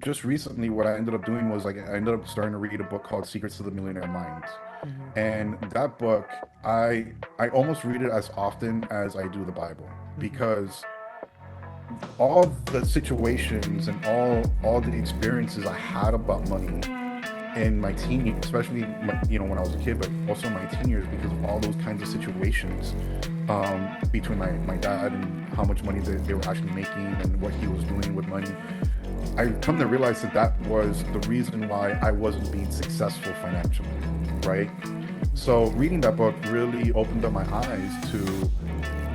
just recently, what I ended up doing was like I ended up starting to read a book called Secrets to the Millionaire Mind. Hmm. And that book, I almost read it as often as I do the Bible Hmm. because all the situations and all the experiences I had about money in my teen years, especially when I was a kid, but also my teen years, because of all those kinds of situations between my dad and how much money they were actually making and what he was doing with money. I come to realize that that was the reason why I wasn't being successful financially, right? So reading that book really opened up my eyes to,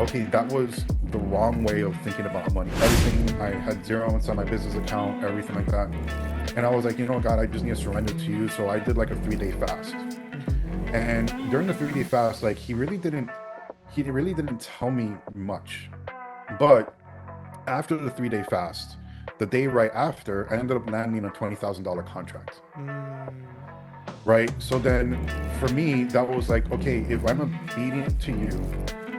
okay, that was the wrong way of thinking about money. Everything I had zero inside my business account, everything like that. And I was like, God, I just need to surrender to you. So I did like a 3-day fast. Hmm. And during the 3-day fast, like he really didn't tell me much. But after the 3-day fast, the day right after, I ended up landing a $20,000 contract. Mm. Right. So then for me, that was like, okay, if I'm obedient to you,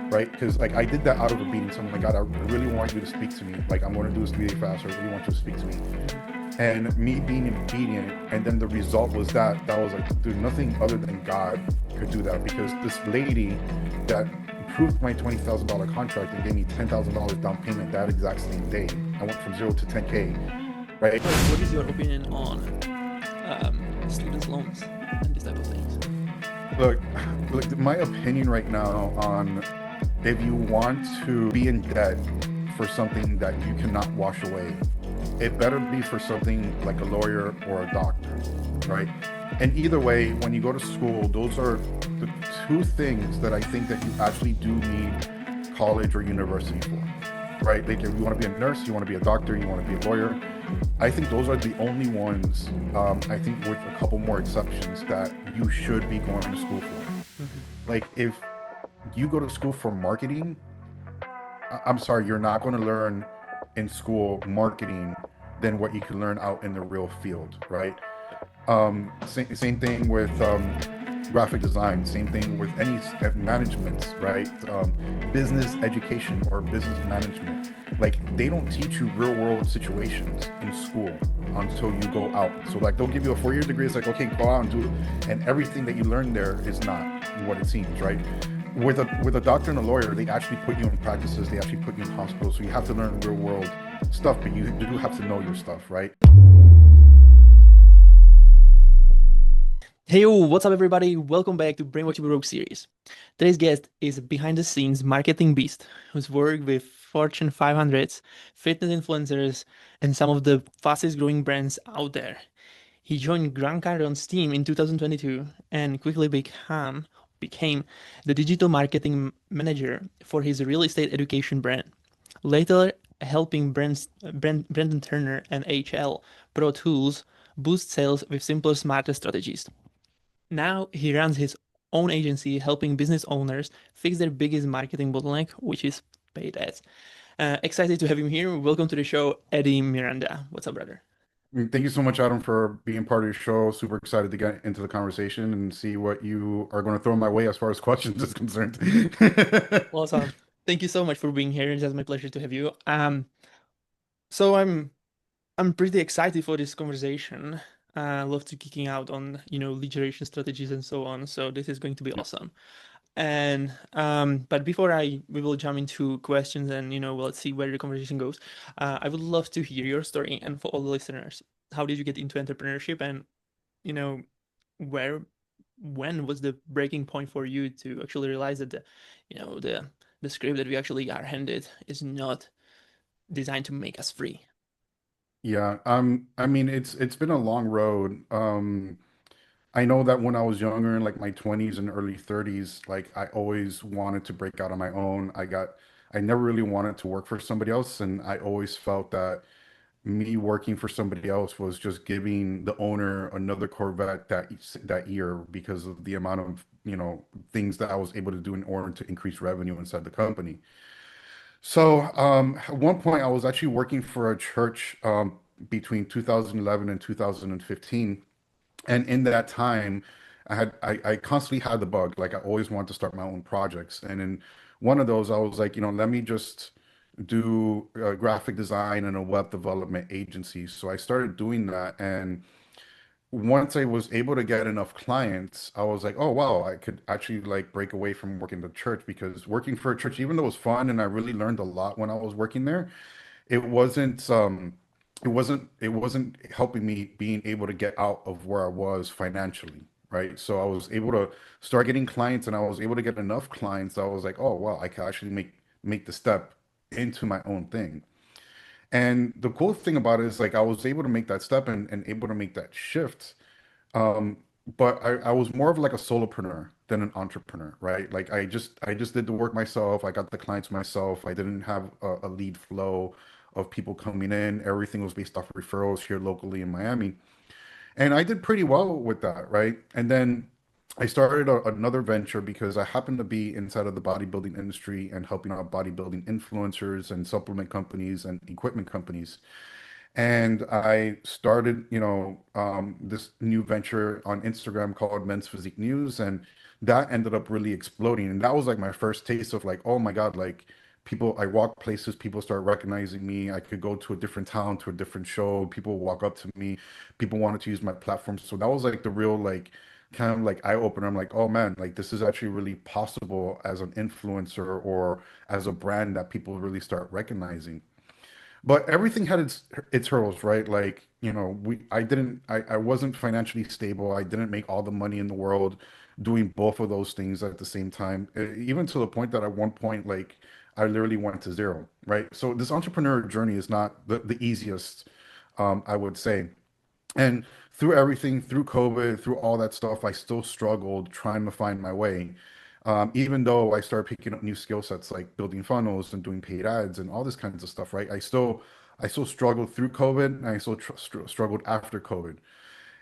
right? Because like I did that out of obedience. I'm like, God, I really want you to speak to me. Like I'm going to do this 3-day fast. I really want you to speak to me. Hmm. And me being obedient, and then the result was that was like, dude, nothing other than God could do that, because this lady that approved my $20,000 contract and gave me $10,000 down payment that exact same day. I went from 0 to 10K, right? But what is your opinion on students' loans and this type of things? Look, look, my opinion right now on, if you want to be in debt for something that you cannot wash away, it better be for something like a lawyer or a doctor, Hmm. right? And either way, when you go to school, those are the two things that I think that you actually do need college or university for, right? Like if you want to be a nurse, you want to be a doctor, you want to be a lawyer. I think those are the only ones, I think with a couple more exceptions, that you should be going to school for. Hmm. Like if you go to school for marketing, I'm sorry, you're not going to learn in school marketing than what you can learn out in the real field, right? Same thing with graphic design. Same thing with any management, right? Business education or business management. Like they don't teach you real world situations in school until you go out. So like they'll give you a 4-year degree. It's like, okay, go out and do it, and everything that you learn there is not what it seems, right? With a doctor and a lawyer, they actually put you in practices. They actually put you in hospitals. So you have to learn real world stuff, but you do have to know your stuff, right? Hey, yo, what's up, everybody? Welcome back to Brain What You Broke series. Today's guest is a behind the scenes marketing beast who's worked with Fortune 500s, fitness influencers, and some of the fastest growing brands out there. He joined Grant Cardone's team in 2022 and quickly became the digital marketing manager for his real estate education brand. Later, helping Brandon Turner and HL Pro Tools boost sales with simpler, smarter strategies. Now he runs his own agency helping business owners fix their biggest marketing bottleneck, which is paid ads. Excited to have him here. Welcome to the show, Eddy Miranda. What's up, brother? Thank you so much, Adam, for being part of your show. Super excited to get into the conversation and see what you are going to throw my way as far as questions is concerned. Awesome. Thank you so much for being here. It's just my pleasure to have you. So I'm pretty excited for this conversation. I love to kicking out on lead generation strategies and so on. So this is going to be awesome. And but before I we will jump into questions and let's see where the conversation goes. I would love to hear your story and for all the listeners, how did you get into entrepreneurship and you know where when was the breaking point for you to actually realize that the script that we actually are handed is not designed to make us free. Yeah, I mean, it's been a long road. I know that when I was younger, in like my 20s and early 30s, like I always wanted to break out on my own. I never really wanted to work for somebody else, and I always felt that me working for somebody else was just giving the owner another Corvette that year because of the amount of, things that I was able to do in order to increase revenue inside the company. So, at one point, I was actually working for a church between 2011 and 2015, and in that time, I constantly had the bug. Like I always wanted to start my own projects, and in one of those, I was like, let me just do graphic design and a web development agency. So I started doing that, and once I was able to get enough clients, I was like, oh wow, I could actually like break away from working the church, because working for a church, even though it was fun and I really learned a lot when I was working there, it wasn't it wasn't helping me being able to get out of where I was financially, right? So I was able to start getting clients, and I was able to get enough clients that I was like, oh wow, I can actually make the step into my own thing. And the cool thing about it is like I was able to make that step and able to make that shift. um, but I was more of like a solopreneur than an entrepreneur, right? Like I just did the work myself. I got the clients myself. I didn't have a lead flow of people coming in. Everything was based off referrals here locally in Miami. And I did pretty well with that, right? And then I started another venture because I happened to be inside of the bodybuilding industry and helping out bodybuilding influencers and supplement companies and equipment companies. And I started, this new venture on Instagram called Men's Physique News, and that ended up really exploding. And that was like my first taste of like, oh my God, like people, I walk places, people start recognizing me. I could go to a different town, to a different show, people walk up to me, people wanted to use my platform. So that was like the real like kind of like eye opener. I'm like, oh man, like this is actually really possible as an influencer or as a brand that people really start recognizing. But everything had its hurdles, right? Like, I wasn't financially stable. I didn't make all the money in the world doing both of those things at the same time. Even to the point that at one point, like, I literally went to zero, right? So this entrepreneur journey is not the easiest, I would say. And through everything, through COVID, through all that stuff, I still struggled trying to find my way. Even though I started picking up new skill sets like building funnels and doing paid ads and all this kinds of stuff, right? I still struggled through COVID, and I still struggled after COVID.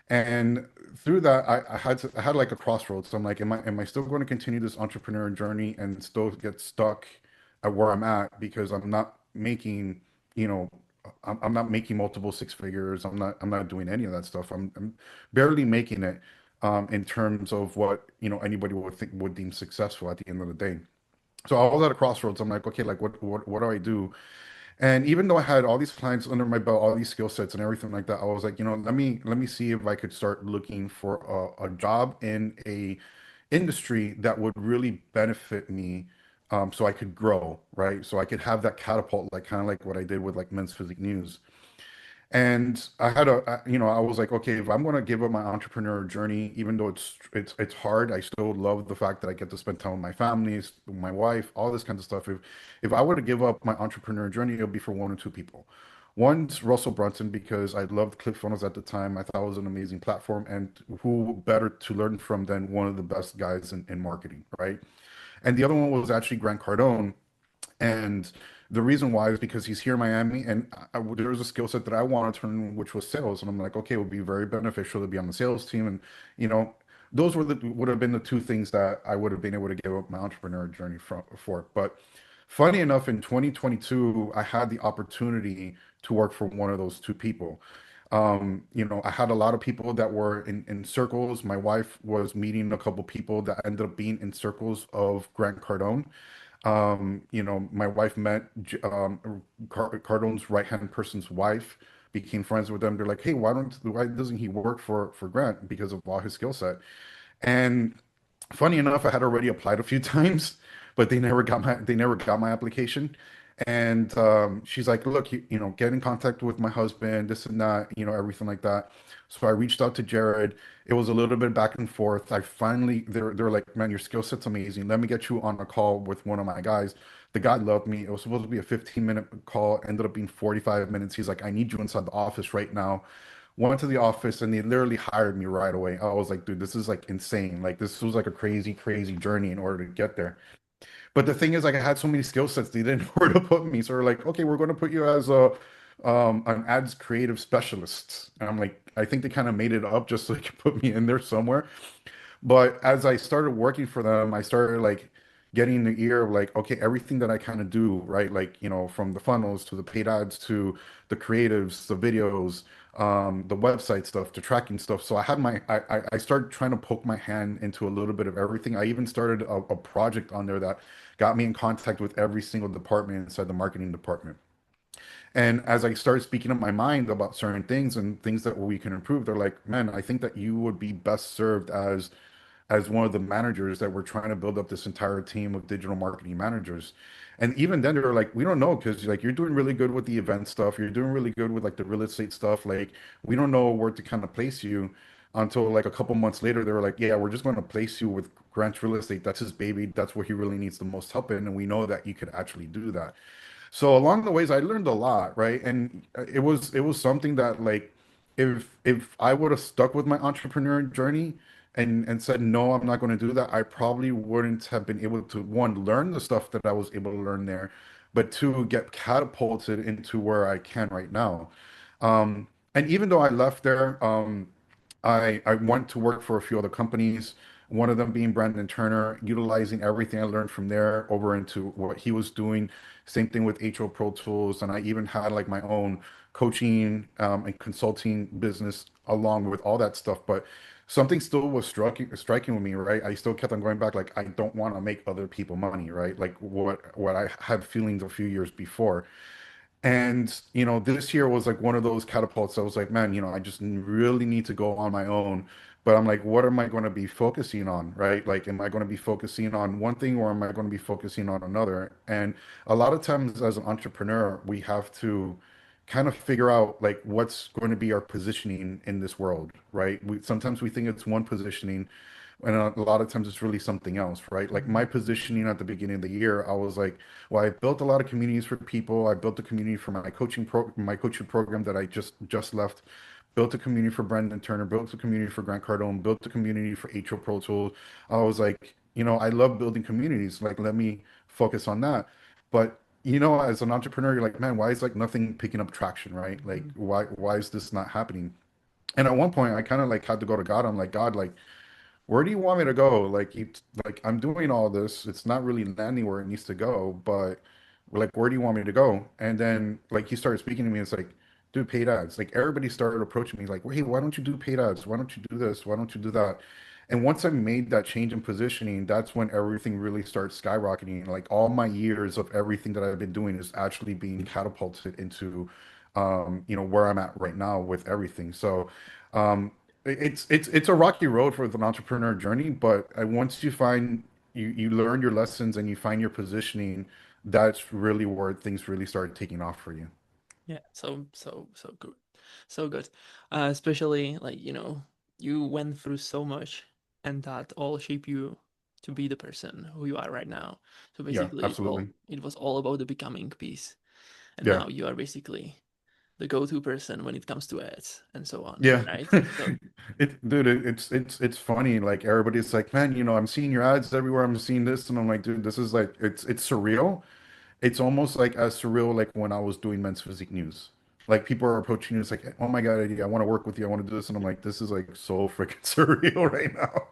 And through that, I had like a crossroads. So I'm like, am I still going to continue this entrepreneur journey and still get stuck at where I'm at because I'm not making, you know, I'm not making multiple six figures. I'm not doing any of that stuff. I'm barely making it in terms of what, anybody would deem successful at the end of the day. So I was at a crossroads. I'm like, okay, like what do I do? And even though I had all these clients under my belt, all these skill sets and everything like that, I was like, let me see if I could start looking for a job in a industry that would really benefit me, so I could grow, right? So I could have that catapult, like kind of like what I did with like Men's Physique News. And I was like, okay, if I'm going to give up my entrepreneur journey, even though it's hard, I still love the fact that I get to spend time with my families, my wife, all this kind of stuff. If I were to give up my entrepreneur journey, it'll be for one or two people. One's Russell Brunson, because I loved ClickFunnels at the time. I thought it was an amazing platform, and who better to learn from than one of the best guys in marketing, right? And the other one was actually Grant Cardone, and the reason why is because he's here in Miami, and there was a skill set that I wanted to learn, which was sales. And I'm like, okay, it would be very beneficial to be on the sales team. And, you know, those would have been the two things that I would have been able to give up my entrepreneur journey for. But funny enough, in 2022, I had the opportunity to work for one of those two people. I had a lot of people that were in circles. My wife was meeting a couple people that ended up being in circles of Grant Cardone. My wife met Cardone's right-hand person's wife, became friends with them. They're like, hey, why doesn't he work for Grant because of all his skill set? And funny enough, I had already applied a few times, but they never got my application. And she's like, look, get in contact with my husband, this and that, everything like that. So I reached out to Jared. It was a little bit back and forth. They're like, man, your skill set's amazing. Let me get you on a call with one of my guys. The guy loved me. It was supposed to be a 15-minute call, ended up being 45 minutes. He's like, I need you inside the office right now. Went to the office, and they literally hired me right away. I was like, dude, this is like insane. Like this was like a crazy, crazy journey in order to get there. But the thing is, like, I had so many skill sets, they didn't know where to put me. So they're like, okay, we're going to put you as an ads creative specialist. And I'm like, I think they kind of made it up just so they could put me in there somewhere. But as I started working for them, I started like getting the ear of like, okay, everything that I kind of do, right? Like, from the funnels to the paid ads to the creatives, the videos, the website stuff, to tracking stuff. So I started trying to poke my hand into a little bit of everything. I even started a project on there that got me in contact with every single department inside the marketing department. And as I started speaking up my mind about certain things and things that we can improve, they're like, man, I think that you would be best served as one of the managers, that we're trying to build up this entire team of digital marketing managers. And even then they're like, we don't know, because like you're doing really good with the event stuff, you're doing really good with like the real estate stuff. Like we don't know where to kind of place you, until like a couple months later they were like, yeah, we're just going to place you with Grant's real estate. That's his baby. That's where he really needs the most help in. And we know that you could actually do that. So along the ways, I learned a lot, right? And it was something that like, if I would have stuck with my entrepreneur journey and said no, I'm not going to do that, I probably wouldn't have been able to, one, learn the stuff that I was able to learn there, but two, get catapulted into where I can right now. And even though I left there, I went to work for a few other companies, one of them being Brandon Turner, utilizing everything I learned from there over into what he was doing. Same thing with HO Pro Tools. And I even had like my own coaching and consulting business along with all that stuff. But something still was striking with me, right? I still kept on going back, like, I don't want to make other people money, right? Like what I had feelings a few years before. And, this year was like one of those catapults. I was like, man, I just really need to go on my own. But I'm like, what am I going to be focusing on, right? Like, am I going to be focusing on one thing, or am I going to be focusing on another? And a lot of times as an entrepreneur, we have to kind of figure out like what's going to be our positioning in this world, right? Sometimes we think it's one positioning, and a lot of times it's really something else, right? Like my Mhm. positioning at the beginning of the year, I was like, well, I built a lot of communities for people. I built a community for my coaching program that I just left. Built a community for Brendan Turner. Built a community for Grant Cardone. Built a community for HO Pro Tools. I was like, I love building communities. Like, let me focus on that. But as an entrepreneur, you're like, man, why is like nothing picking up traction, right? Like, Mhm. why is this not happening? And at one point, I kind of like had to go to God. I'm like, God, like, where do you want me to go? Like I'm doing all this. It's not really landing where it needs to go, but like, where do you want me to go? And then like he started speaking to me. It's like, do paid ads. Like everybody started approaching me like, wait, why don't you do paid ads? Why don't you do this? Why don't you do that? And once I made that change in positioning, that's when everything really starts skyrocketing. Like all my years of everything that I've been doing is actually being catapulted into, where I'm at right now with everything. So, um, it's a rocky road for an entrepreneur journey, but once you learn your lessons and you find your positioning, that's really where things really start taking off for you. Yeah, so good. So good. Especially like, you went through so much and that all shaped you to be the person who you are right now. So Yeah, basically absolutely. it was all about the becoming piece. And Yeah. now you are basically the go-to person when it comes to ads and so on, Yeah. right? So Dude, it's funny. Like everybody's like, man, I'm seeing your ads everywhere. I'm seeing this, and I'm like, dude, this is like, it's surreal. It's almost like as surreal like when I was doing Men's Physique News. Like people are approaching you, it's like, oh my God, Eddie, I want to work with you. I want to do this. And I'm like, this is like so freaking surreal right now.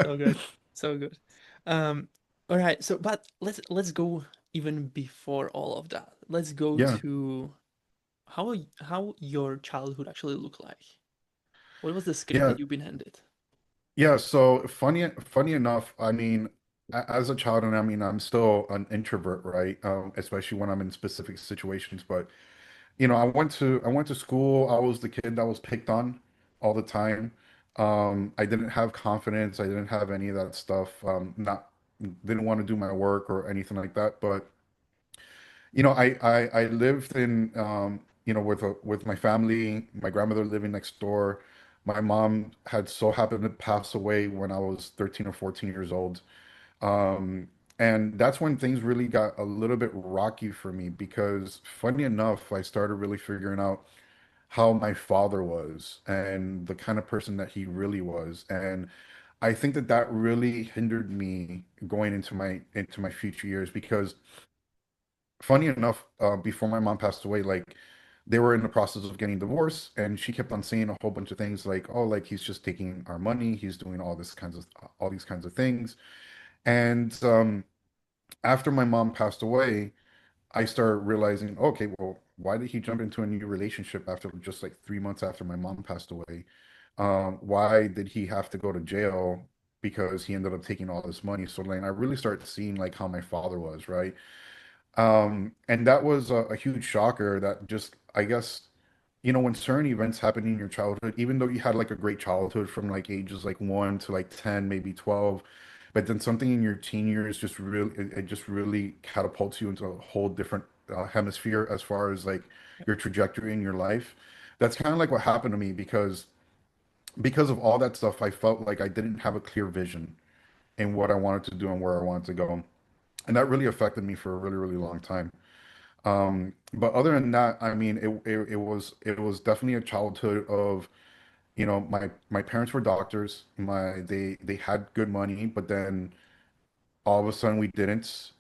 so good. So good. Um, all right. So, but let's go even before all of that. Let's go Yeah. to how your childhood actually looked like. What was the script Yeah. that you've been handed? Yeah. So funny enough, I mean, as a child, and I mean, I'm still an introvert, right? Especially when I'm in specific situations. But I went to school. I was the kid that was picked on all the time. I didn't have confidence. I didn't have any of that stuff. Not didn't want to do my work or anything like that. But I lived in with my family. My grandmother living next door. My mom had so happened to pass away when I was 13 or 14 years old. Um, and that's when things really got a little bit rocky for me because funny enough, I started really figuring out how my father was and the kind of person that he really was. And I think that that really hindered me going into my future years because funny enough, before my mom passed away, like they were in the process of getting divorced, and she kept on saying a whole bunch of things like, "Oh, like he's just taking our money, he's doing all these kinds of things." And after my mom passed away, I started realizing, okay, well, why did he jump into a new relationship after just like 3 months after my mom passed away? Why did he have to go to jail because he ended up taking all this money? So like I really started seeing like how my father was, right? And that was a huge shocker that just, I guess, when certain events happen in your childhood, even though you had like a great childhood from like ages like 1 to like 10, maybe 12, but then something in your teen years just really, it just really catapults you into a whole different hemisphere as far as like your trajectory in your life. That's kind of like what happened to me because of all that stuff, I felt like I didn't have a clear vision in what I wanted to do and where I wanted to go. And that really affected me for a really, really long time. But other than that, I mean, it was definitely a childhood of, my parents were doctors. They had good money, but then all of a sudden we didn't.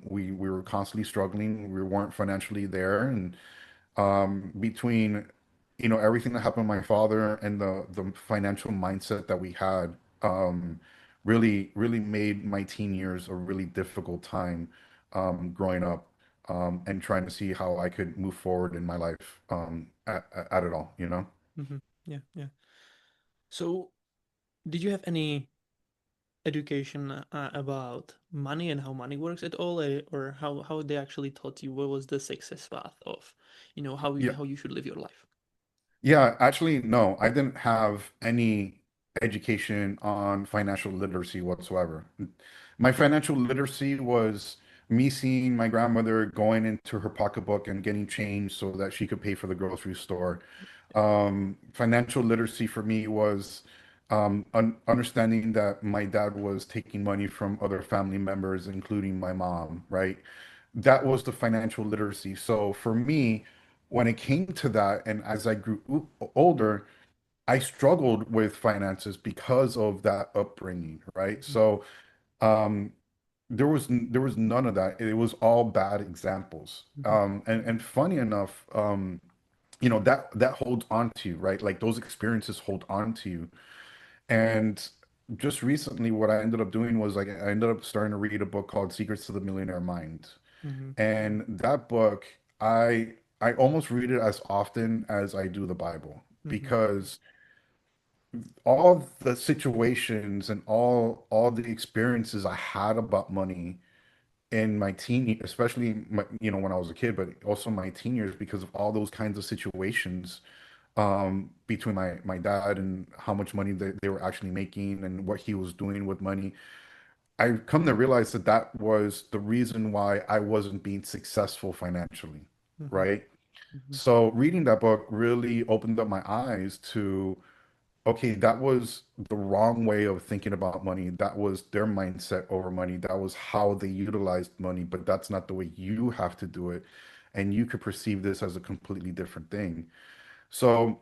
We were constantly struggling. We weren't financially there, and between everything that happened to my father and the financial mindset that we had, really made my teen years a really difficult time, growing up, and trying to see how I could move forward in my life, at it all. Mm-hmm. Yeah, yeah. So, did you have any education about money and how money works at all, or how they actually taught you what was the success path of, Yeah. how you should live your life? Yeah, actually, no, I didn't have any education on financial literacy whatsoever. My financial literacy was me seeing my grandmother going into her pocketbook and getting change so that she could pay for the grocery store. Financial literacy for me was understanding that my dad was taking money from other family members, including my mom, right? That was the financial literacy. So for me, when it came to that, and as I grew older, I struggled with finances because of that upbringing, right? So um, there was none of that. It was all bad examples. Mm-hmm. And funny enough, that holds on to you, right? Like those experiences hold on to you. And just recently, what I ended up doing was like I ended up starting to read a book called Secrets to the Millionaire Mind. Mm-hmm. And that book, I almost read it as often as I do the Bible Mm-hmm. because all the situations and all the experiences I had about money in my especially when I was a kid, but also my teen years, because of all those kinds of situations, between my dad and how much money they were actually making and what he was doing with money. I come to realize that that was the reason why I wasn't being successful financially, Mm-hmm. right? Mm-hmm. So reading that book really opened up my eyes to, okay, that was the wrong way of thinking about money. That was their mindset over money. That was how they utilized money, but that's not the way you have to do it. And you could perceive this as a completely different thing. So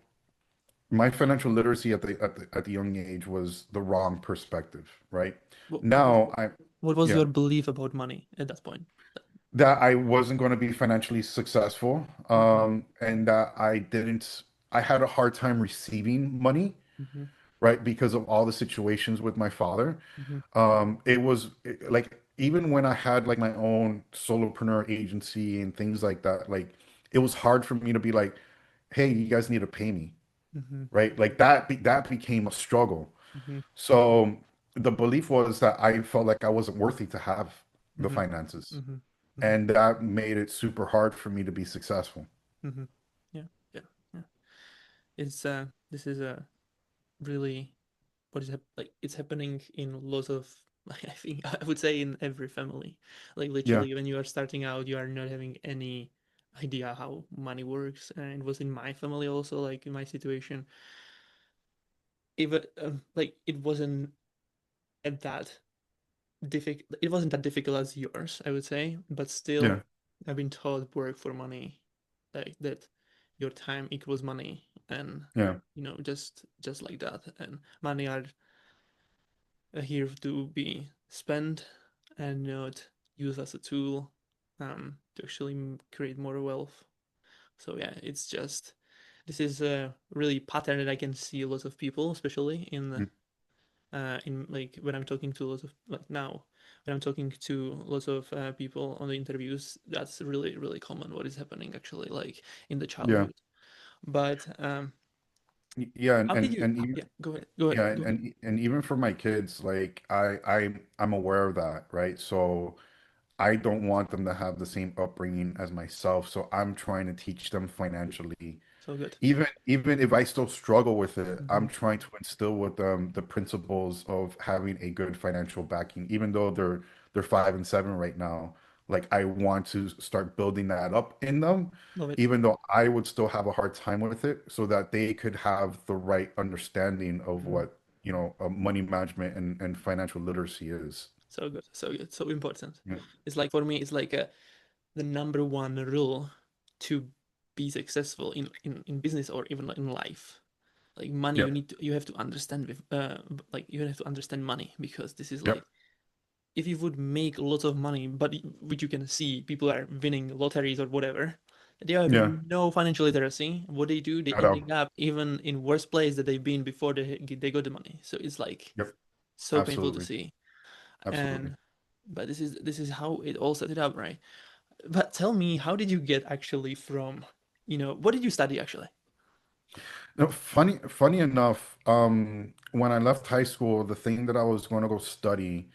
my financial literacy at the young age was the wrong perspective, right? What, what Now what was yeah, your belief about money at that point? that I wasn't going to be financially successful, Mm-hmm. and that I had a hard time receiving money, Mm-hmm. right? Because of all the situations with my father. Mm-hmm. Like even when I had like my own solopreneur agency and things like that, like it was hard for me to be like, hey, you guys need to pay me, Mm-hmm. right? Like that became a struggle. Mm-hmm. So the belief was that I felt like I wasn't worthy to have the Mm-hmm. finances. Mm-hmm. Mm-hmm. And that made it super hard for me to be successful. Mm-hmm. Yeah, yeah, yeah. It's this is a really what is like it's happening in lots of I think I would say in every family. Like Yeah. literally when you are starting out, you are not having any idea how money works. And it was in my family also, like in my situation. Even like it wasn't at that difficult. It wasn't that difficult as yours, I would say. But Yeah. still, I've been taught work for money, like that. Your time equals money, and Yeah. just like that. And money are here to be spent and not used as a tool to actually create more wealth. So yeah, it's just this is a really pattern that I can see a lot of people, especially in Mm. in like when I'm talking to lots of like now when I'm talking to lots of people on the interviews, that's really really common. What is happening actually like in the Yeah. childhood. But Yeah, how did you? even Yeah, go ahead. Go ahead. yeah, Go ahead. and even for my kids, like I'm aware of that, right? So I don't want them to have the same upbringing as myself, so I'm trying to teach them financially. So good. Even if I still struggle with it, Hmm. I'm trying to instill with them the principles of having a good financial backing. Even though they're 5 and 7 right now, like I want to start building that up in them, Love it. even though I would still have a hard time with it, so that they could have the right understanding of Mhm. what, money management and financial literacy is. So good. So good. So important. Yeah. It's like for me, it's like the number one rule to be successful in business or even in life. Like money, Yep. you have to understand with like you have to understand money because this is like Yep. if you would make lots of money, but which you can see people are winning lotteries or whatever, they have Yeah. no financial literacy. What they do, they I know. ending up even in worse place that they've been before they got the money. So it's like Yep. so painful to Absolutely. see. Absolutely. And but this is how it all set it up, right? But tell me, how did you get actually from, what did you study actually? No, funny enough, when I left high school, the thing that I was going to go study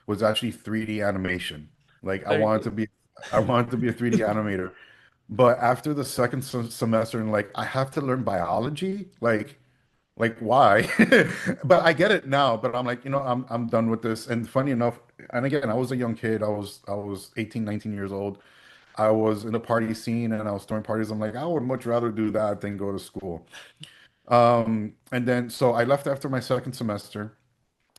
was actually 3D animation. Like Very cool. I wanted to be a 3D animator. But after the second semester, and like I have to learn biology, like why? But I get it now. But I'm like, I'm done with this. And funny enough, and again, I was a young kid. I was 18, 19 years old. I was in a party scene and I was throwing parties. I'm like, I would much rather do that than go to school. And then so I left after my second semester,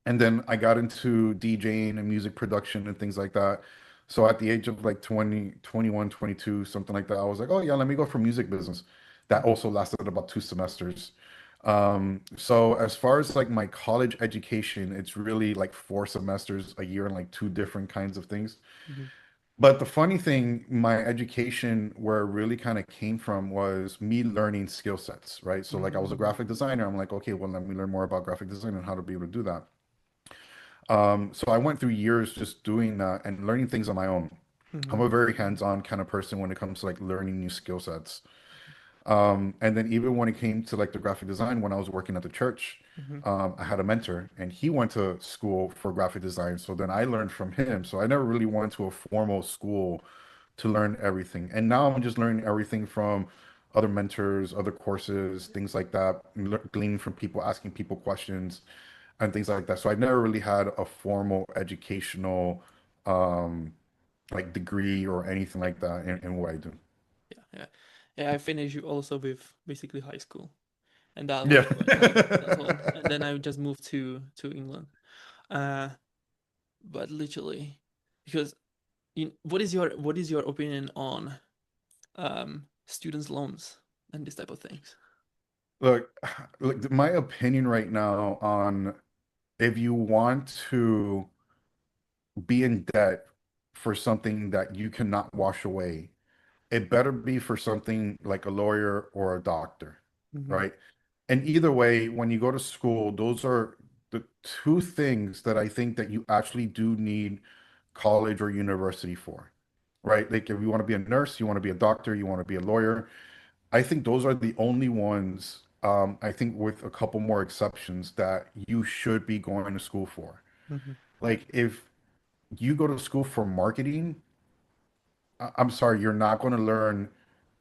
and then I got into DJing and music production and things like that. So at the age of like 20, 21, 22, something like that, I was like, oh yeah, let me go for music business. That Mhm, also lasted about 2 semesters. So as far as like my college education, it's really like 4 semesters a year and like two different kinds of things. mhm, But the funny thing, my education, where it really kind of came from was me learning skill sets, right? So like I was a mhm, graphic designer. I'm like, okay, well, let me learn more about graphic design and how to be able to do that. So I went through years just doing that and learning things on my own. I'm mhm, a very hands-on kind of person when it comes to like learning new skill sets. And then even when it came to like the graphic design, when I was working at the church, mhm, I had a mentor and he went to school for graphic design. So then I learned from him. So I never really went to a formal school to learn everything. And now I'm just learning everything from other mentors, other courses, things like that, gleaning from people, asking people questions and things like that. So I never really had a formal educational um like degree or anything like that in what I do. yeah, yeah, yeah. I finished also with basically high school, and that was Yeah. like that's all. And then I just moved to England. Uh, but literally, because what is your opinion on students' loans and this type of things? Look, look, my opinion right now on if you want to be in debt for something that you cannot wash away, it better be for something like a lawyer or a doctor, Hmm. right? And either way, when you go to school, those are the two things that I think that you actually do need college or university for, right? Like if you want to be a nurse, you want to be a doctor, you want to be a lawyer, I think those are the only ones, I think with a couple more exceptions that you should be going to school for. Hmm. Like if you go to school for marketing, I'm sorry, you're not going to learn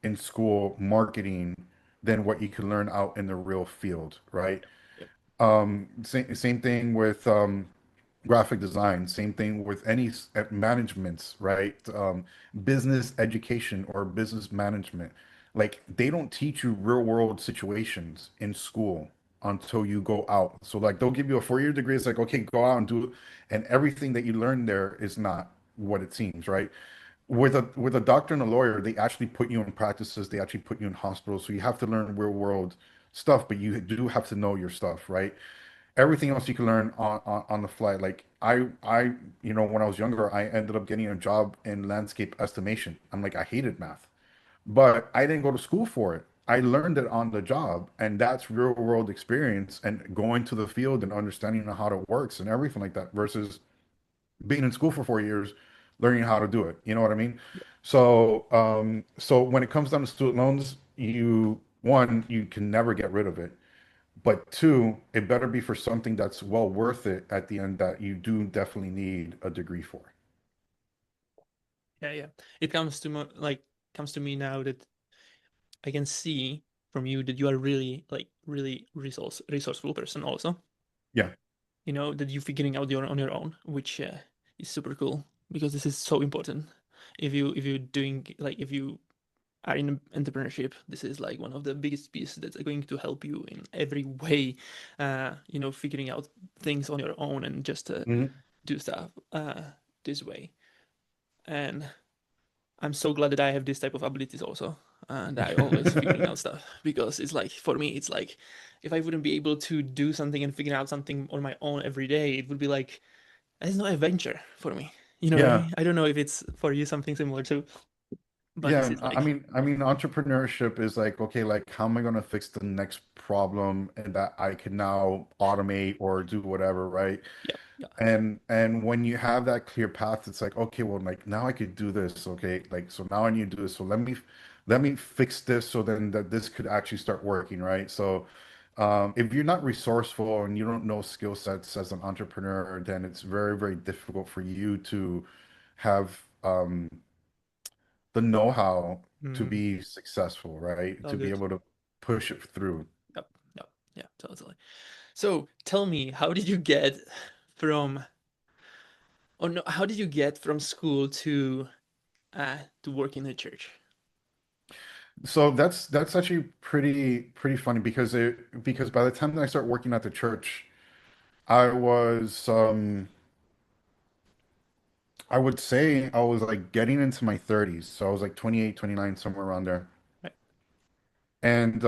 in school marketing than what you can learn out in the real field, right? Yep. Same thing with graphic design, same thing with any managements, right? Business education or business management. Like they don't teach you real world situations in school until you go out. So like they'll give you a 4 year degree. It's like, okay, go out and do it. And everything that you learn there is not what it seems, right? With a doctor and a lawyer, they actually put you in practices, they actually put you in hospitals. So you have to learn real world stuff, but you do have to know your stuff, right? Everything else you can learn on the fly. Like when I was younger, I ended up getting a job in landscape estimation. I'm like, I hated math, but I didn't go to school for it. I learned it on the job, and that's real world experience and going to the field and understanding how it works and everything like that versus being in school for 4 years, learning how to do it. You know what I mean? So when it comes down to student loans, you can never get rid of it. But two, it better be for something that's well worth it at the end that you do definitely need a degree for. Yeah, yeah. It comes to me now that I can see from you that you are really really resourceful person also. Yeah. You know that you're figuring out your on your own, which is super cool because this is so important. If you're doing like if you are in entrepreneurship, this is like one of the biggest pieces that's going to help you in every way. Figuring out things on your own and just Mhm. do stuff this way. And I'm so glad that I have this type of abilities also. And I always figuring out stuff because it's like for me, it's like if I wouldn't be able to do something and figure out something on my own every day, it would be like it's no adventure for me. You know what I Yeah. mean? I don't know if it's for you something similar too, but Yeah, this is and like I mean, entrepreneurship is like, okay, like how am I going to fix the next problem and that I can now automate or do whatever, right? yeah, yeah. And when you have that clear path, it's like, okay, well, like now I could do this, okay, like so now I need to do this. So let me fix this so then that this could actually start working, right? So if you're not resourceful and you don't know skill sets as an entrepreneur, then it's very, very difficult for you to have the know-how to Mm, be successful, right? all To be good. able to push it through. Yep, yep, yeah, totally. So tell me, how did you get from, oh no, how did you get from school to work in the church? So that's actually pretty funny because by the time that I start working at the church, I was I would say I was like getting into my 30s. So I was like 28, 29, somewhere around there. Right. And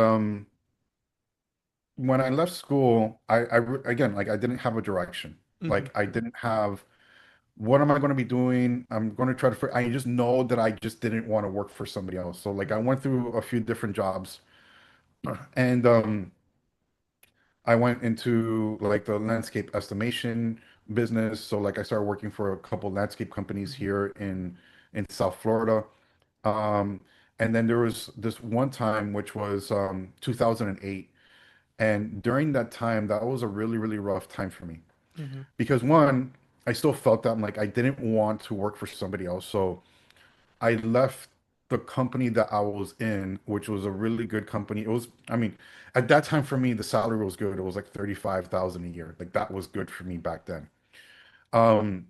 when I left school, again, like I didn't have a direction. Mm-hmm. Like I didn't have what am I going to be doing? I'm going to try to, I just know that I just didn't want to work for somebody else. So like I went through a few different jobs and I went into like the landscape estimation business. So like I started working for a couple landscape companies Mm-hmm. here in South Florida. Um, and then there was this one time which was 2008. And during that time, that was a really, really rough time for me Mm-hmm. because one, I still felt that I'm like I didn't want to work for somebody else. So I left the company that I was in, which was a really good company. It was, I mean, at that time for me, the salary was good. It was like 35,000 a year. Like that was good for me back then. Um,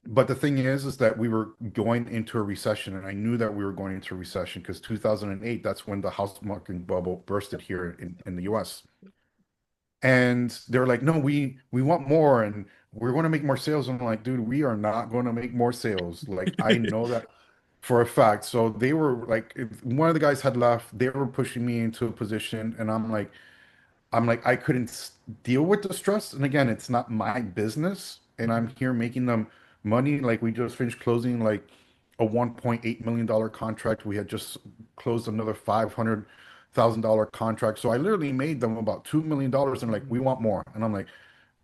but the thing is that we were going into a recession, and I knew that we were going into a recession because 2008, that's when the house market bubble bursted here in the US. And they're like, no, we want more and we're going to make more sales. I'm like, dude, we are not going to make more sales. Like, I know that for a fact. So they were like, if one of the guys had left, they were pushing me into a position, and I'm like, I couldn't deal with the stress. And again, it's not my business, and I'm Mm-hmm. here making them money. Like we just finished closing like a $1.8 million contract. We had just closed another $500,000 contract. So I literally made them about $2 million, and like, Mm-hmm. we want more. And I'm like,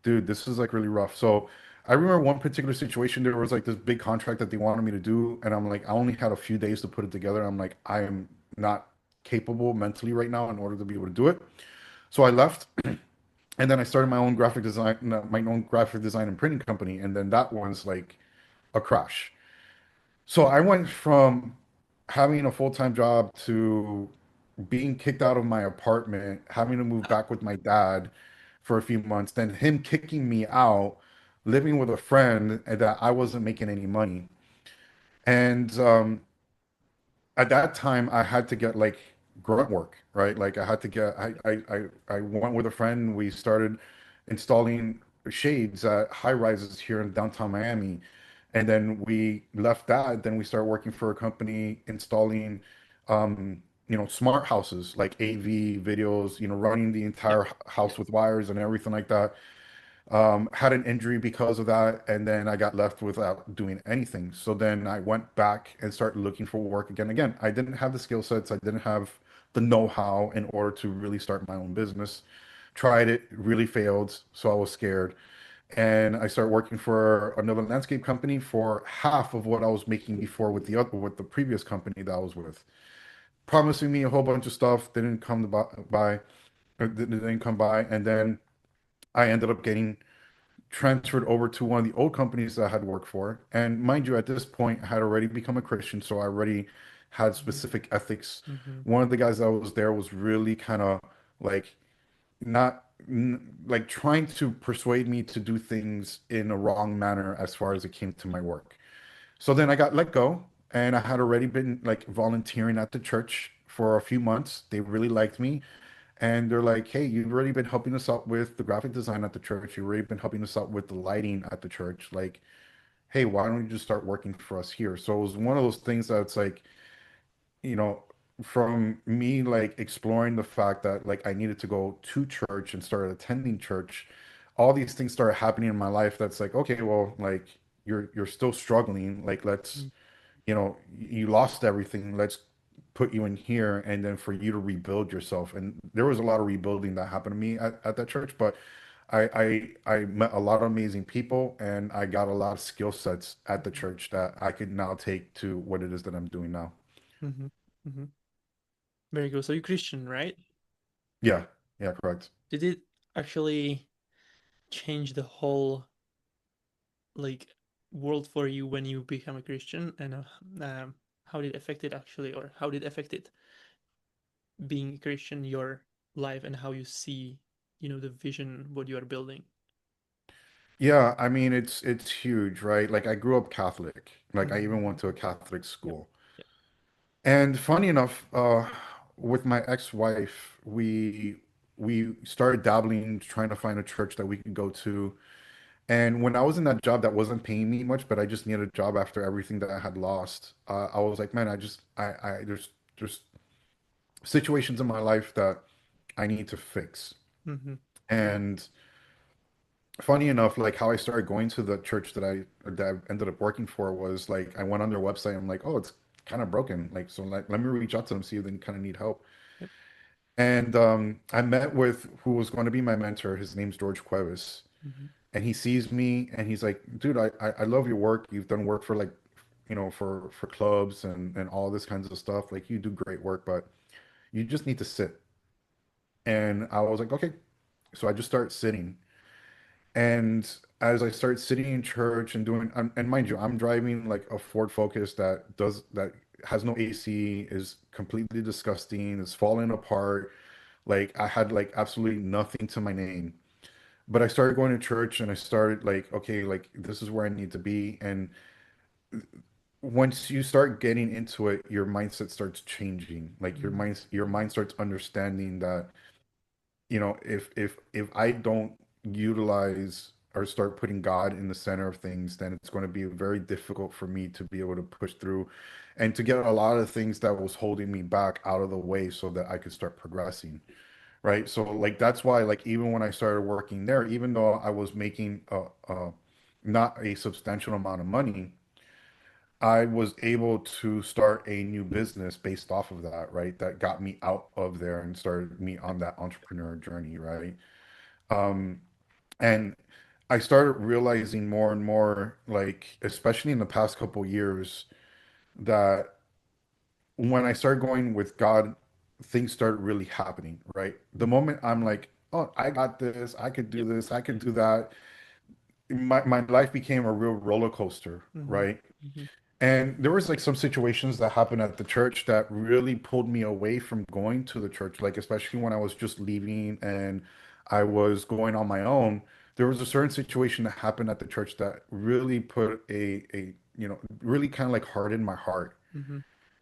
dude, this is like really rough. So I remember one particular situation. There was like this big contract that they wanted me to do, and I'm like, I only had a few days to put it together. I'm like, I am not capable mentally right now in order to be able to do it. So I left, and then I started my own graphic design, no, my own graphic design and printing company, and then that was like a crash. So I went from having a full-time job to being kicked out of my apartment, having to move back with my dad for a few months, then him kicking me out, living with a friend, and that I wasn't making any money. And at that time I had to get like grunt work, right? Like I had to get I went with a friend. We started installing shades at high rises here in downtown Miami. And then we left that, then we started working for a company installing smart houses like AV videos, running the Yep. entire Yep. house with wires and everything like that. Had an injury because of that, and then I got left without doing anything. So then I went back and started looking for work again. Again, I didn't have the skill sets, I didn't have the know-how in order to really start my own business. Tried it, really failed, so I was scared. And I started working for another landscape company for half of what I was making before with with the previous company that I was with. Promising me a whole bunch of stuff, didn't come to by, didn't come by, and then I ended up getting transferred over to one of the old companies that I had worked for. And mind you, at this point, I had already become a Christian, so I already had specific ethics. Mm-hmm. One of the guys that was there was really kind of like not like trying to persuade me to do things in a wrong manner as far as it came to my work. So then I got let go, and I had already been like volunteering at the church for a few months. They really liked me. And they're like, hey, you've already been helping us out with the graphic design at the church. You've already been helping us out with the lighting at the church. Like, hey, why don't you just start working for us here? So it was one of those things that's like, you know, from me like exploring the fact that like I needed to go to church and start attending church, all these things started happening in my life that's like, okay, well, like you're still struggling. Like let's, you lost everything. Let's put you in here and then for you to rebuild yourself. And there was a lot of rebuilding that happened to me at that church, but I met a lot of amazing people and I got a lot of skill sets at the church that I could now take to what it is that I'm doing now. Mm-hmm. Mm-hmm. Very good. So you're Christian, right? Yeah, yeah, correct. Did it actually change the whole like world for you when you become a Christian, and how did it affect it actually, or how did it affect it being a Christian your life and how you see, the vision what you are building? Yeah, I mean it's huge, right? Like I grew up Catholic. Like I even Mm-hmm. went to a Catholic Yep. school. Yep. And funny enough, with my ex-wife, we started dabbling, trying to find a church that we could go to. And when I was in that job that wasn't paying me much, but I just needed a job after everything that I had lost, I was like, man, there's situations in my life that I need to fix. Mm-hmm. And funny enough, like how I started going to the church that I ended up working for was like I went on their website. I'm like, oh, it's kind of broken. Like, so like, let me reach out to them, see if they kind of need help. Yep. And I met with who was going to be my mentor. His name's George Cuevas, Mm-hmm. and he sees me and he's like, dude, I love your work. You've done work for like, for clubs and all this kinds of stuff. Like, you do great work, but you just need to sit. And I was like, okay. So I just start sitting. And as I start sitting in church and doing, and mind you, I'm driving like a Ford Focus that has no AC, is completely disgusting, is falling apart. Like I had like absolutely nothing to my name. But I started going to church and I started like, okay, like this is where I need to be. And once you start getting into it, your mindset starts changing. Like your mind starts understanding that if I don't utilize or start putting God in the center of things, then it's going to be very difficult for me to be able to push through and to get a lot of things that was holding me back out of the way so that I could start progressing. Right. So like that's why like even when I started working there, even though I was making not a substantial amount of money, I was able to start a new business based off of that, right? That got me out of there and started me on that entrepreneur journey, right? Um, and I started realizing more and more, like, especially in the past couple years, that when I started going with God, things started really happening, right? The moment I'm like, oh, I got this, I could do Yep. this, I could do that, my life became a real roller coaster, Mm-hmm. right? Mm-hmm. And there was like some situations that happened at the church that really pulled me away from going to the church, like especially when I was just leaving and I was going on my own. There was a certain situation that happened at the church that really put really kind of like hardened my heart, Mm-hmm.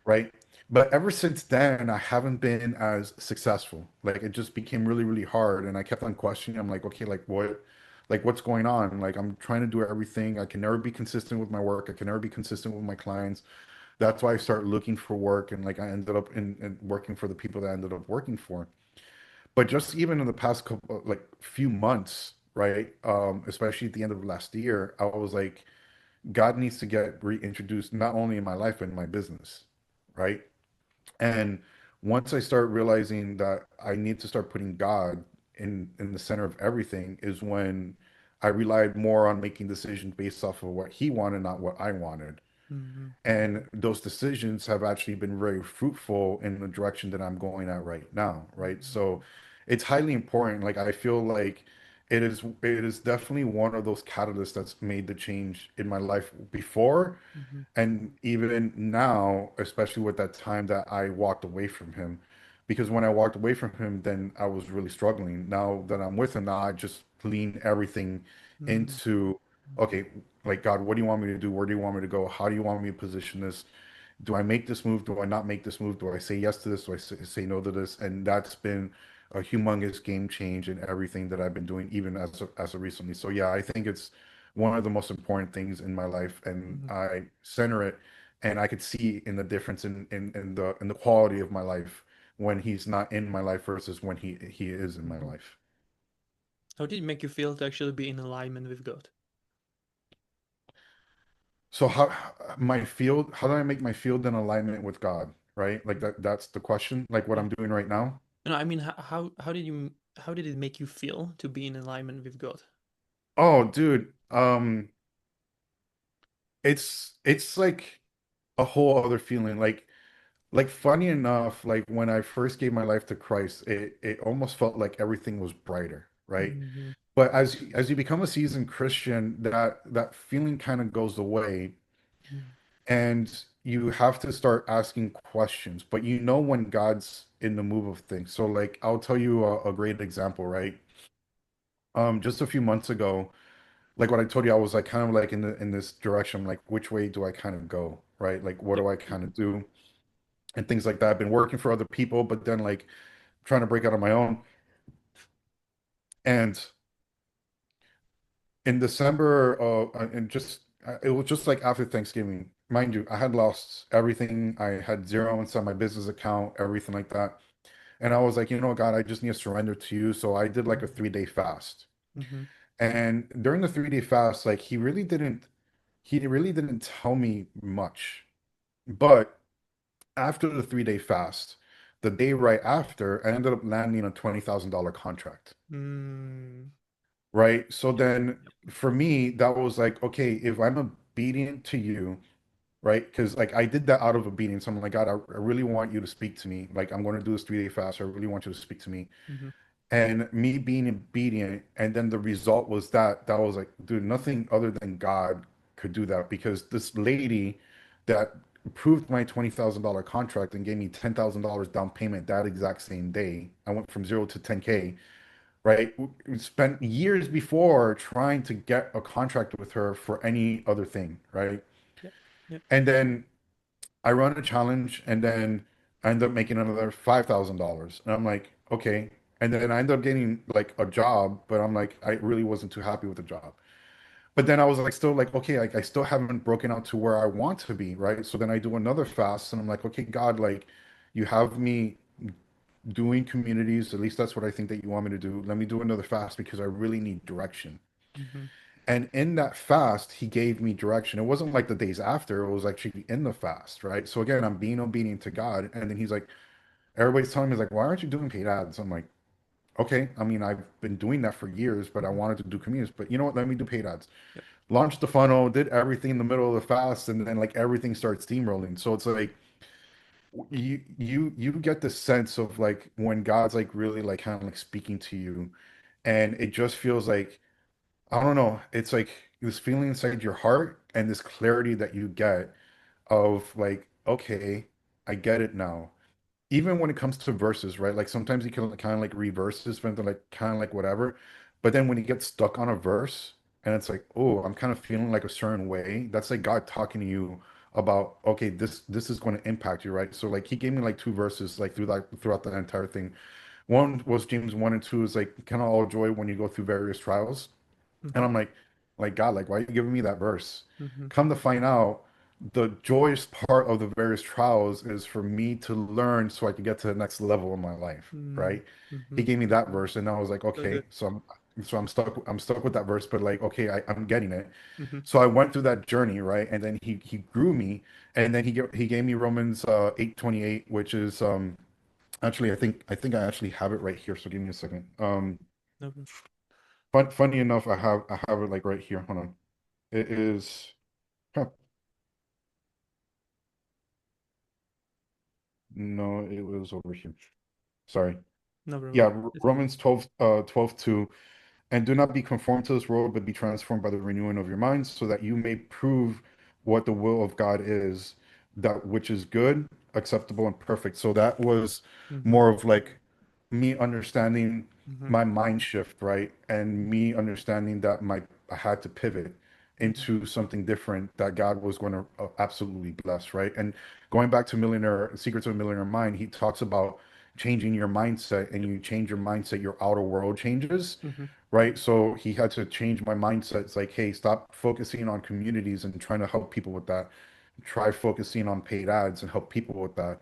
right? But ever since then, I haven't been as successful. Like it just became really, really hard, and I kept on questioning. I'm like, okay, like what's going on? Like I'm trying to do everything. I can never be consistent with my work. I can never be consistent with my clients. That's why I started looking for work, and like I ended up in working for the people that I ended up working for. But just even in the past couple, like few months, right? Especially at the end of last year, I was like, God needs to get reintroduced not only in my life but in my business, right? And once I start realizing that I need to start putting God in the center of everything is when I relied more on making decisions based off of what he wanted, not what I wanted. Mhm. And those decisions have actually been very fruitful in the direction that I'm going at right now, right? So Mhm. it's highly important. Like I feel like it is definitely one of those catalysts that's made the change in my life before Mhm. and even now, especially with that time that I walked away from him. Because when I walked away from him, then I was really struggling. Now that I'm with him, now I just lean everything Mhm. into, okay, like God, what do you want me to do? Where do you want me to go? How do you want me to position this? Do I make this move? Do I not make this move? Do I say yes to this? Do I say no to this? And that's been a humongous game change in everything that I've been doing, even as of recently. So yeah, I think it's one of the most important things in my life, and Mhm. I center it, and I could see in the difference in the quality of my life when he's not in my life versus when he is in my Mhm. life. How did it make you feel to actually be in alignment with God? So how do I make my field in alignment with God, right? Like that's the question, like what Yeah. I'm doing right now. No, I mean, how did it make you feel to be in alignment with God? Oh, dude, it's like a whole other feeling. Like funny enough, like when I first gave my life to Christ, it almost felt like everything was brighter, right? Mhm. But as you become a seasoned Christian, that feeling kind of goes away, Mhm. and you have to start asking questions. But you know when God's in the move of things. So like I'll tell you a great example, right? Just a few months ago, like what I told you, I was like kind of like in this direction, like which way do I kind of go, right? Like what Yep. do I kind of do and things like that. I've been working for other people, but then like trying to break out on my own. And in December, and just it was just like after Thanksgiving, mind you, I had lost everything. I had zero inside my business account, everything like that. And I was like, you know, God, I just need to surrender to you. So I did like a Mhm. 3 day fast. Mhm. And during the 3 day fast, like he really didn't tell me much. But after the 3 day fast, the day right after, I ended up landing a $20,000 contract. Mm. Right. So Yep. then Yep. for me, that was like, okay, if I'm obedient to you, right? Because like I did that out of obedience. I'm like, God, I really want you to speak to me. Like I'm going to do this 3 day fast. I really want you to speak to me. Mhm. And me being obedient, and then the result was that was like, dude, nothing other than God could do that because this lady that approved my $20,000 contract and gave me $10,000 down payment that exact same day. I went from 0 to 10K, right? We spent years before trying to get a contract with her for any other thing, right? Yep. Yep. And then I run a challenge and then I end up making another $5,000. And I'm like, okay. And then I end up getting like a job, but I'm like, I really wasn't too happy with the job. But then I was like, still like, okay, like I still haven't broken out to where I want to be, right? So then I do another fast and I'm like, okay, God, like you have me doing communities. At least that's what I think that you want me to do. Let me do another fast because I really need direction. Mhm. And in that fast, he gave me direction. It wasn't like the days after, it was actually in the fast, right? So again, I'm being obedient to God. And then he's like, everybody's telling me, like, why aren't you doing paid ads? I'm like, okay, I mean, I've been doing that for years, but I Mhm. wanted to do communities. But you know what? Let me do paid ads. Yep. Launched the funnel, did everything in the middle of the fast, and then like everything starts steamrolling. So it's like you get the sense of like when God's like really like kind of like speaking to you, and it just feels like I don't know. It's like this feeling inside your heart and this clarity that you get of like, okay, I get it now. Even when it comes to verses, right? Like sometimes you can kind of like read verses, like kind of like whatever. But then when you get stuck on a verse and it's like, oh, I'm kind of feeling like a certain way, that's like God talking to you about, okay, this is going to impact you, right? So like he gave me like two verses like throughout the entire thing. One was James 1 and 2 is like kind of all joy when you go through various trials. And Mhm. I'm like God, like why are you giving me that verse? Mhm. Come to find out, the joyous part of the various trials is for me to learn so I can get to the next level in my life, Mhm. right? He Mhm. gave me that verse, and I was like, So okay, good. so I'm stuck with that verse, but like, okay, I'm getting it. Mhm. So I went through that journey, right? And then he grew me, and then he gave me Romans 8:28, which is Actually, I think I actually have it right here. So give me a second. No, Funny enough, I have it like right here. Hold on. It is. Huh, no, it was over here. Sorry. no Yeah, problem. It's fine. Romans 12, 12:2. And do not be conformed to this world, but be transformed by the renewing of your minds, so that you may prove what the will of God is, that which is good, acceptable, and perfect. So that was Mm-hmm. more of like me understanding Mm-hmm. my mind shift, right? And me understanding that I had to pivot Mm-hmm. into something different that God was going to absolutely bless, right? And going back to Millionaire Secrets of a Millionaire Mind, he talks about changing your mindset, and Yep. you change your mindset, your outer world changes, Mm-hmm. right? So he had to change my mindset. It's like, hey, stop focusing on communities and trying to help people with that. Try focusing on paid ads and help people with that.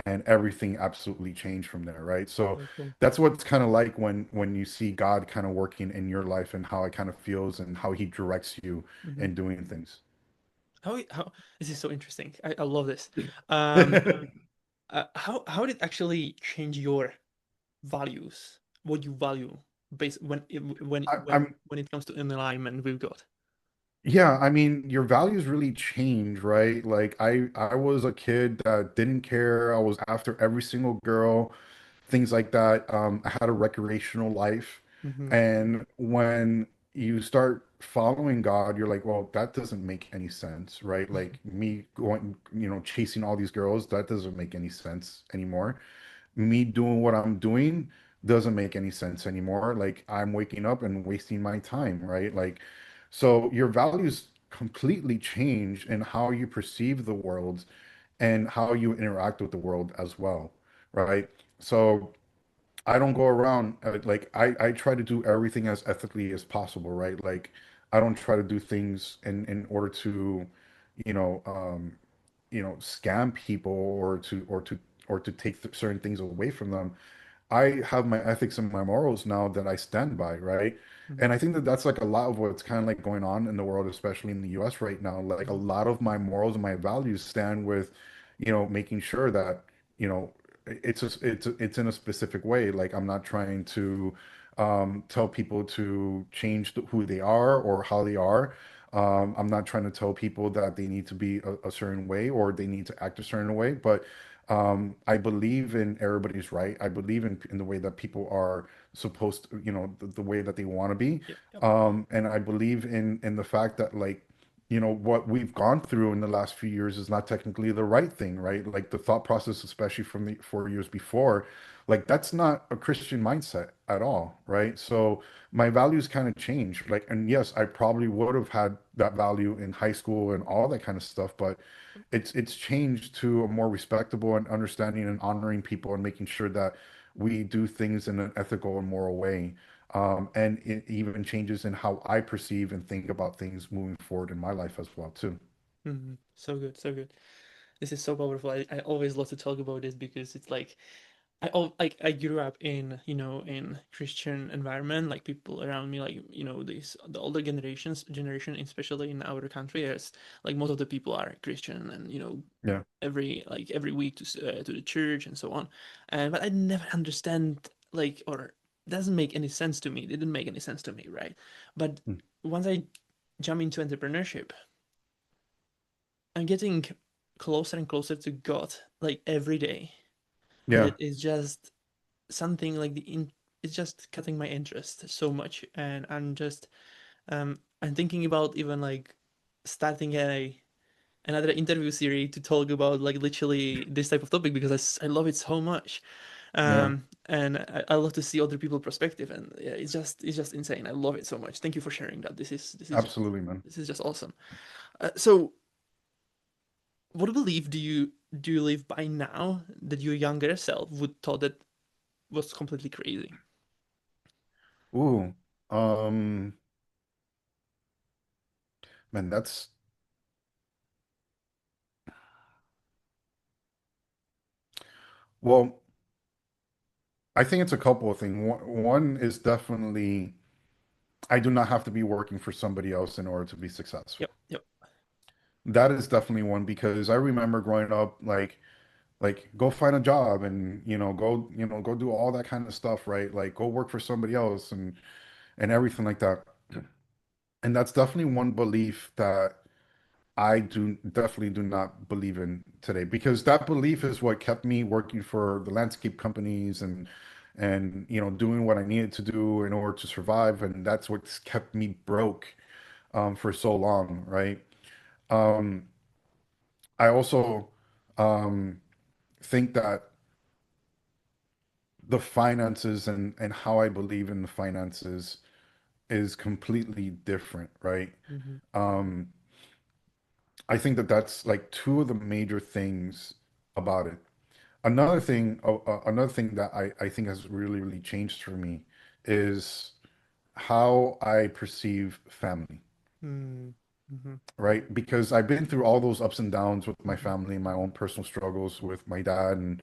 And everything absolutely changed from there, right? So So cool. that's what it's kind of like when you see God kind of working in your life, and how it kind of feels and how he directs you Mm-hmm. in doing things. How this is so interesting. I love this. Um, how did it actually change your values? What you value based when it comes to an alignment with God? Yeah, I mean, your values really change, right? Like I was a kid that didn't care. I was after every single girl, things like that. I had a recreational life. Mm-hmm. And when you start following God, you're like, well, that doesn't make any sense, right? Like me going, chasing all these girls, that doesn't make any sense anymore. Me doing what I'm doing doesn't make any sense anymore. Like I'm waking up and wasting my time, right? Like, so your values completely change in how you perceive the world and how you interact with the world as well, right? So I don't go around like I try to do everything as ethically as possible, right? Like I don't try to do things in order to, you know, um, scam people, or to take certain things away from them. I have my ethics and my morals now that I stand by, right? Mm-hmm. And I think that that's like a lot of what's kind of like going on in the world, especially in the US right now. Like a Mm-hmm. lot of my morals and my values stand with, making sure that, it's in a specific way. Like I'm not trying to tell people to change who they are or how they are. I'm not trying to tell people that they need to be a certain way or they need to act a certain way, but I believe in everybody's right. I believe in the way that people are supposed to, the way that they want to be. Yep. Yep. And I believe in the fact that, like, what we've gone through in the last few years is not technically the right thing, right? Like the thought process, especially from the 4 years before, like that's not a Christian mindset at all, right? So my values kind of changed. Like, and yes, I probably would have had that value in high school and all that kind of stuff, but it's changed to a more respectable and understanding and honoring people and making sure that we do things in an ethical and moral way. And it even changes in how I perceive and think about things moving forward in my life as well, too. Mm-hmm. So good. So good. This is so powerful. I always love to talk about this because it's like I grew up in in Christian environment, like people around me, like these the older generation, especially in our country, as like most of the people are Christian, and Yeah. every week to the church and so on, and but I never understand, like, or doesn't make any sense to me. It didn't make any sense to me, right? But Mm. once I jump into entrepreneurship, I'm getting closer and closer to God, like every day, and Yeah. it is just something like it's just cutting my interest so much, and I'm thinking about even like starting another interview series to talk about like literally this type of topic because I love it so much. Yeah. And I love to see other people's perspective, and yeah, it's just insane. I love it so much. Thank you for sharing that. Absolutely, man. This is just awesome. So what belief do you live by now that your younger self would thought that was completely crazy? Ooh. Um, Man, well, I think it's a couple of things. One is definitely I do not have to be working for somebody else in order to be successful. Yep, yep. That is definitely one because I remember growing up, like, Like go find a job and go do all that kind of stuff, right? Like go work for somebody else and everything like that. And that's definitely one belief that I do definitely do not believe in today, because that belief is what kept me working for the landscape companies and doing what I needed to do in order to survive, and that's what's kept me broke for so long, right? Um, I also um, think that the finances and how I believe in the finances is completely different, right? Mm-hmm. Um, I think that that's like two of the major things about it. Another thing that I think has really, really changed for me is how I perceive family, Mm-hmm. right? Because I've been through all those ups and downs with my Mm-hmm. family, my own personal struggles with my dad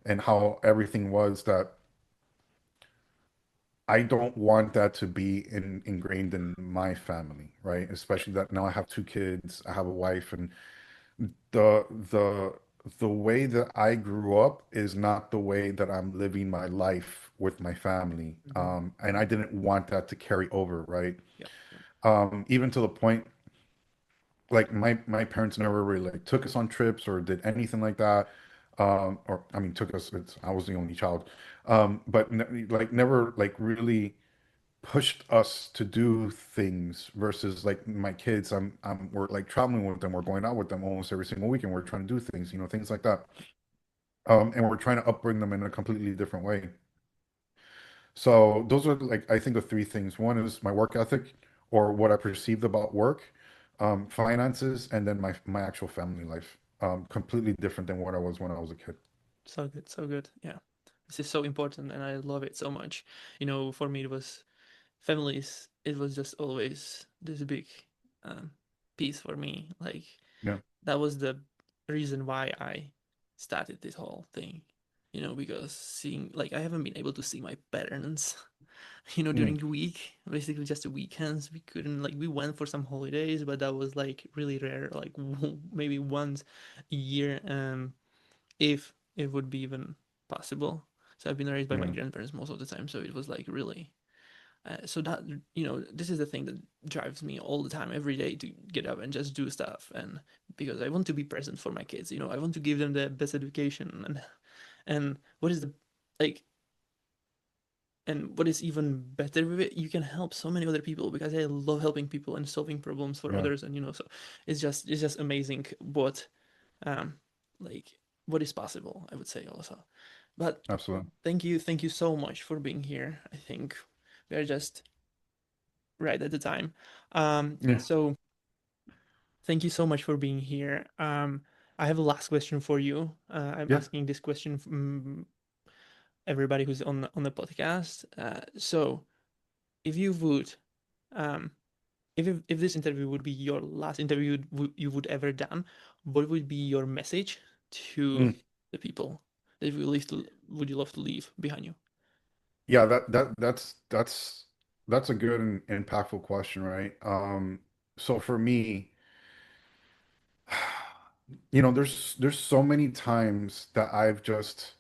and how everything was that I don't want that to be ingrained in my family, right? Yeah. Especially that now I have two kids, I have a wife, and the the the way that I grew up is not the way that I'm living my life with my family. Mm-hmm. And I didn't want that to carry over, right? Yep. Yep. Even to the point, like my parents never really like took us on trips or did anything like that. Or I mean, took us. I was the only child, but ne like never like really pushed us to do things versus like my kids. We're like traveling with them. We're going out with them almost every single weekend. We're trying to do things, things like that. And we're trying to upbring them in a completely different way. So those are like I think the three things. One is my work ethic or what I perceived about work, finances, and then my actual family life. Completely different than what I was when I was a kid. So good. So good. Yeah. This is so important, and I love it so much. For me, it was families. It was just always this big um, piece for me. Like Yeah. that was the reason why I started this whole thing. Because seeing like I haven't been able to see my parents during Mm, the week, basically just the weekends. We couldn't like we went for some holidays, but that was like really rare, like maybe once a year, if it would be even possible. So I've been raised by my yeah. grandparents most of the time, so it was like really. So that this is the thing that drives me all the time, every day, to get up and just do stuff, and because I want to be present for my kids. I want to give them the best education, and what is the like and what is even better with it, you can help so many other people, because I love helping people and solving problems for Yeah. others, and so it's just amazing um like what is possible, I would say also. But Absolutely. thank you so much for being here. I think we are just right at the time. Yeah. So thank you so much for being here. I have a last question for you. I'm Yeah. asking this question from everybody who's on the podcast. So if you would um if this interview would be your last interview you would ever done, what would be your message to Mm. the people that would you love to leave behind you? Yeah, that's a good and impactful question, right? So for me, there's so many times that I've just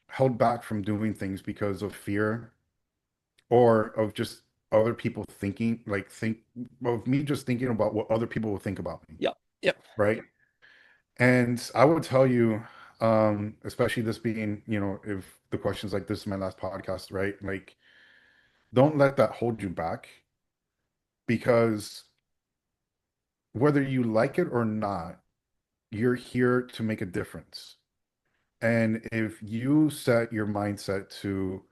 held back from doing things because of fear or of just other people thinking, like think of me just thinking about what other people will think about me, Yeah, yeah, right? And I would tell you, especially this being, if the question's like this is my last podcast, right? Like, don't let that hold you back because whether you like it or not, you're here to make a difference. And if you set your mindset to,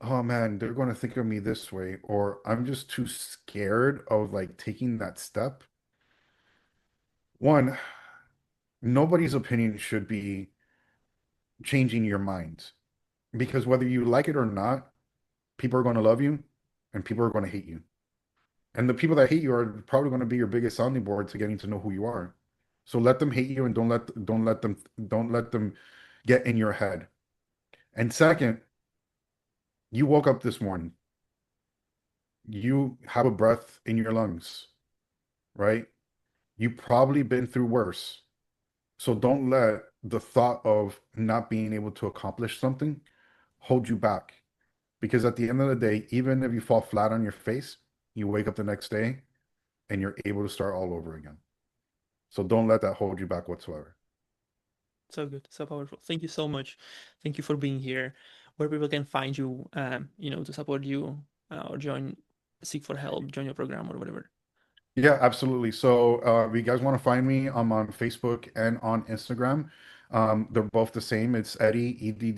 oh man, they're going to think of me this way, or I'm just too scared of like taking that step, one, nobody's opinion should be changing your mind because whether you like it or not, people are going to love you and people are going to hate you. And the people that hate you are probably going to be your biggest sounding board to getting to know who you are. So let them hate you and don't let them get in your head. And second, you woke up this morning. You have a breath in your lungs, right? You've probably been through worse. So don't let the thought of not being able to accomplish something hold you back. Because at the end of the day, even if you fall flat on your face, you wake up the next day and you're able to start all over again. So don't let that hold you back whatsoever. So good, so powerful. Thank you so much. Thank you for being here. Where people can find you, to support you, or seek for help, join your program or whatever. Yeah, absolutely. So, if you guys want to find me, I'm on Facebook and on Instagram. They're both the same. It's Eddy, Eddy,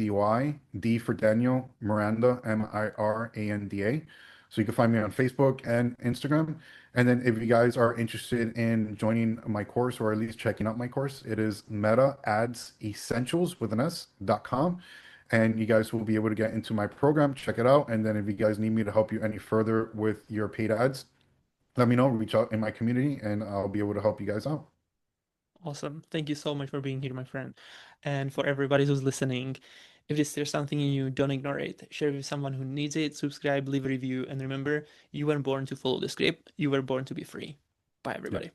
D for Daniel, Miranda, Miranda. So you can find me on Facebook and Instagram. And then if you guys are interested in joining my course or at least checking out my course, it is Meta Ads Essentials with an S.com. And you guys will be able to get into my program, check it out. And then if you guys need me to help you any further with your paid ads, let me know, reach out in my community, and I'll be able to help you guys out. Awesome. Thank you so much for being here, my friend. And for everybody who's listening, if there's something in you, don't ignore it. Share it with someone who needs it, subscribe, leave a review, and remember, you weren't born to follow the script, you were born to be free. Bye, Yeah. everybody.